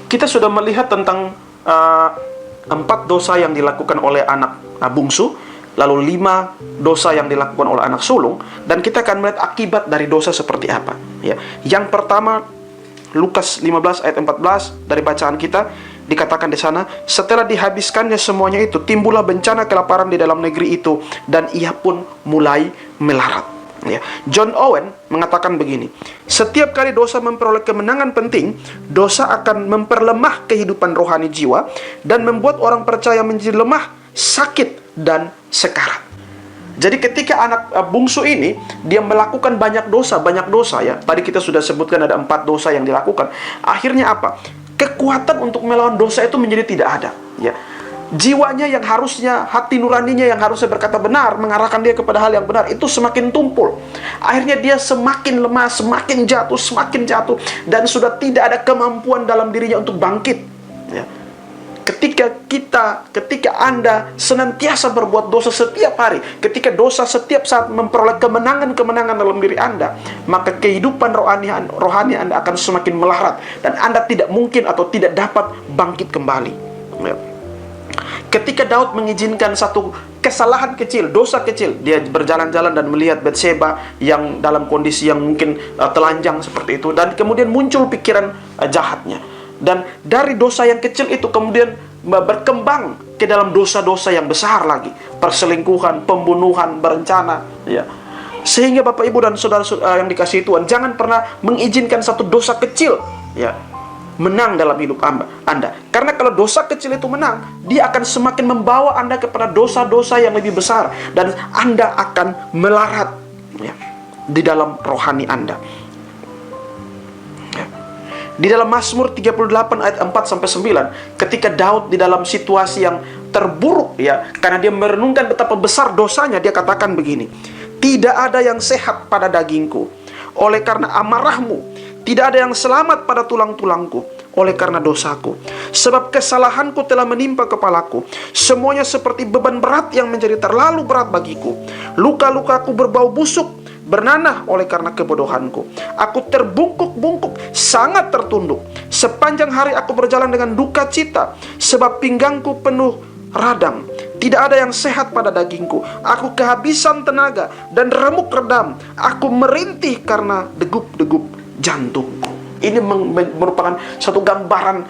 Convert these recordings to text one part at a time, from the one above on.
Kita sudah melihat tentang 4 dosa yang dilakukan oleh anak bungsu, lalu 5 dosa yang dilakukan oleh anak sulung, dan kita akan melihat akibat dari dosa seperti apa. Ya, yang pertama, Lukas 15 ayat 14 dari bacaan kita, dikatakan di sana, setelah dihabiskannya semuanya itu, timbullah bencana kelaparan di dalam negeri itu, dan ia pun mulai melarat. Ya. John Owen mengatakan begini, setiap kali dosa memperoleh kemenangan penting, dosa akan memperlemah kehidupan rohani jiwa dan membuat orang percaya menjadi lemah, sakit, dan sekarat. Jadi ketika anak bungsu ini, dia melakukan banyak dosa ya. Tadi kita sudah sebutkan ada 4 dosa yang dilakukan. Akhirnya apa? Kekuatan untuk melawan dosa itu menjadi tidak ada. Ya. Jiwanya yang harusnya, hati nuraninya yang harusnya berkata benar, mengarahkan dia kepada hal yang benar, itu semakin tumpul. Akhirnya dia semakin lemah, semakin jatuh, dan sudah tidak ada kemampuan dalam dirinya untuk bangkit. Ya. Ketika Anda senantiasa berbuat dosa setiap hari, ketika dosa setiap saat memperoleh kemenangan dalam diri Anda, maka kehidupan rohani Anda akan semakin melarat, dan Anda tidak mungkin atau tidak dapat bangkit kembali. Ya. Ketika Daud mengizinkan satu kesalahan kecil, dosa kecil, dia berjalan-jalan dan melihat Batseba yang dalam kondisi yang mungkin telanjang seperti itu, dan kemudian muncul pikiran jahatnya. Dan dari dosa yang kecil itu kemudian berkembang ke dalam dosa-dosa yang besar lagi, perselingkuhan, pembunuhan berencana, ya. Sehingga Bapak Ibu dan saudara yang dikasihi Tuhan, jangan pernah mengizinkan satu dosa kecil, ya, menang dalam hidup Anda. Karena kalau dosa kecil itu menang, dia akan semakin membawa Anda kepada dosa-dosa yang lebih besar, dan Anda akan melarat, ya, di dalam rohani Anda. Di dalam Mazmur 38 ayat 4-9, ketika Daud di dalam situasi yang terburuk, ya, karena dia merenungkan betapa besar dosanya, dia katakan begini, tidak ada yang sehat pada dagingku oleh karena amarahmu, tidak ada yang selamat pada tulang-tulangku oleh karena dosaku. Sebab kesalahanku telah menimpa kepalaku, semuanya seperti beban berat yang menjadi terlalu berat bagiku. Luka-lukaku berbau busuk, bernanah oleh karena kebodohanku. Aku terbungkuk-bungkuk, sangat tertunduk. Sepanjang hari aku berjalan dengan duka cita, sebab pinggangku penuh radang. Tidak ada yang sehat pada dagingku. Aku kehabisan tenaga dan remuk redam. Aku merintih karena degup-degup jantungku. Ini merupakan satu gambaran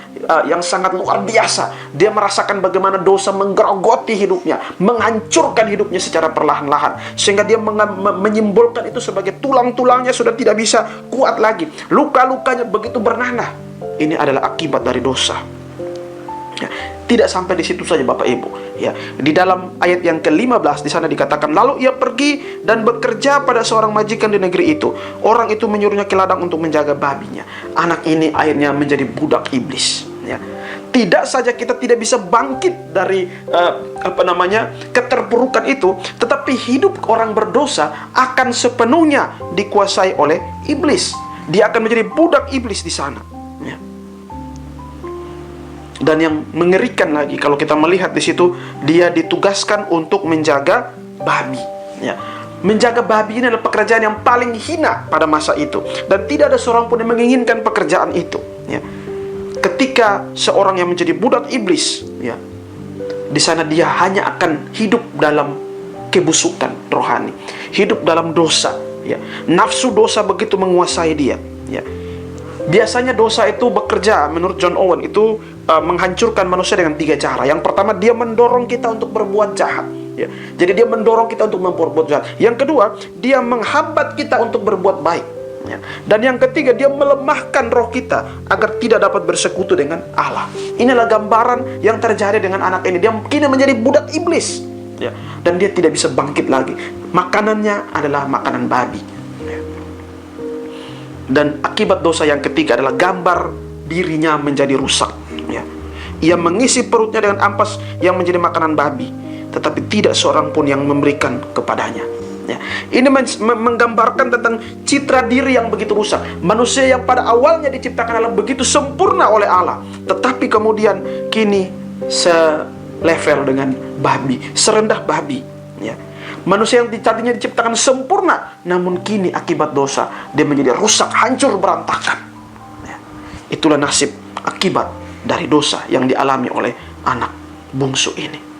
yang sangat luar biasa. Dia merasakan bagaimana dosa menggerogoti hidupnya, menghancurkan hidupnya secara perlahan-lahan, sehingga dia menyimbolkan itu sebagai tulang-tulangnya sudah tidak bisa kuat lagi. Luka-lukanya begitu bernanah. Ini adalah akibat dari dosa. Ya, tidak sampai di situ saja Bapak Ibu. Ya, di dalam ayat yang ke-15 di sana dikatakan, lalu ia pergi dan bekerja pada seorang majikan di negeri itu. Orang itu menyuruhnya ke ladang untuk menjaga babinya. Anak ini akhirnya menjadi budak iblis. Ya. Tidak saja kita tidak bisa bangkit dari keterpurukan itu, tetapi hidup orang berdosa akan sepenuhnya dikuasai oleh iblis. Dia akan menjadi budak iblis di sana. Ya. Dan yang mengerikan lagi, kalau kita melihat di situ, dia ditugaskan untuk menjaga babi. Ya. Menjaga babi ini adalah pekerjaan yang paling hina pada masa itu, dan tidak ada seorang pun yang menginginkan pekerjaan itu. Ya. Ketika seorang yang menjadi budak iblis, ya, di sana dia hanya akan hidup dalam kebusukan rohani, hidup dalam dosa. Ya. Nafsu dosa begitu menguasai dia. Ya. Biasanya dosa itu bekerja, menurut John Owen, itu menghancurkan manusia dengan 3 cara. Yang pertama, dia mendorong kita untuk berbuat jahat. Ya. Jadi dia mendorong kita untuk berbuat jahat. Yang kedua, dia menghambat kita untuk berbuat baik. Ya. Dan yang ketiga, dia melemahkan roh kita agar tidak dapat bersekutu dengan Allah. Inilah gambaran yang terjadi dengan anak ini. Dia kini menjadi budak iblis. Ya. Dan dia tidak bisa bangkit lagi. Makanannya adalah makanan babi. Dan akibat dosa yang ketiga adalah gambar dirinya menjadi rusak. Ya. Ia mengisi perutnya dengan ampas yang menjadi makanan babi, tetapi tidak seorang pun yang memberikan kepadanya. Ya. Ini menggambarkan tentang citra diri yang begitu rusak. Manusia yang pada awalnya diciptakan adalah begitu sempurna oleh Allah, tetapi kemudian kini selevel dengan babi, serendah babi. Ya. Manusia yang tadinya diciptakan sempurna, namun kini akibat dosa dia menjadi rusak, hancur, berantakan. Ya. Itulah nasib akibat dari dosa yang dialami oleh anak bungsu ini.